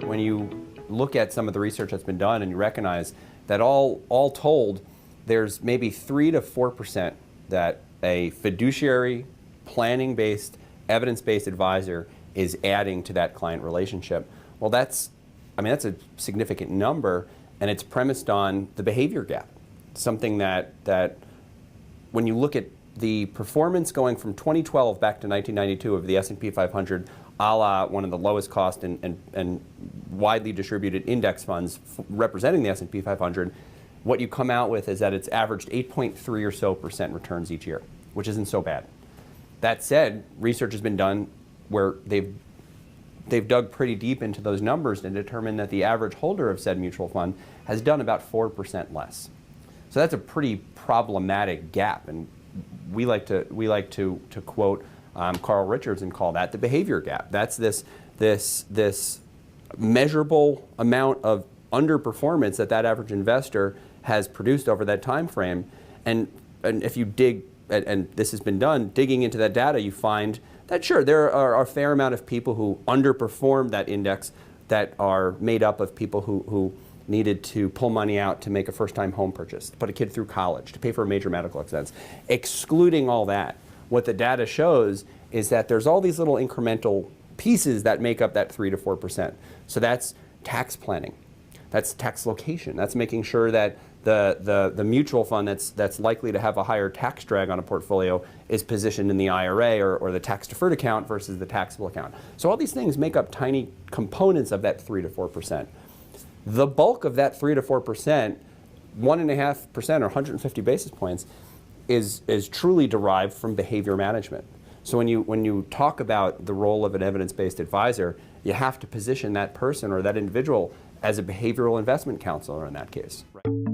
when you look at some of the research that's been done and you recognize that all told, there's maybe 3 to 4% that a fiduciary, planning-based, evidence-based advisor is adding to that client relationship. Well, that's a significant number, and it's premised on the behavior gap. Something that when you look at the performance going from 2012 back to 1992 of the S&P 500, a la one of the lowest cost and widely distributed index funds representing the S&P 500, what you come out with is that it's averaged 8.3% or so returns each year, which isn't so bad. That said, research has been done where they've dug pretty deep into those numbers and determined that the average holder of said mutual fund has done about 4% less. So that's a pretty problematic gap, and we like to quote Carl Richards and call that the behavior gap. That's this measurable amount of underperformance that average investor has produced over that time frame, and if you dig, and this has been done, digging into that data, you find that sure, there are a fair amount of people who underperform that index that are made up of people who needed to pull money out to make a first-time home purchase, to put a kid through college, to pay for a major medical expense. Excluding all that, what the data shows is that there's all these little incremental pieces that make up that 3 to 4%. So that's tax planning, that's tax location, that's making sure that the mutual fund that's likely to have a higher tax drag on a portfolio is positioned in the IRA or the tax-deferred account versus the taxable account. So all these things make up tiny components of that 3 to 4%. The bulk of that 3 to 4%, 1.5% or 150 basis points, is truly derived from behavior management. So when you talk about the role of an evidence-based advisor, you have to position that person or that individual as a behavioral investment counselor in that case. Right?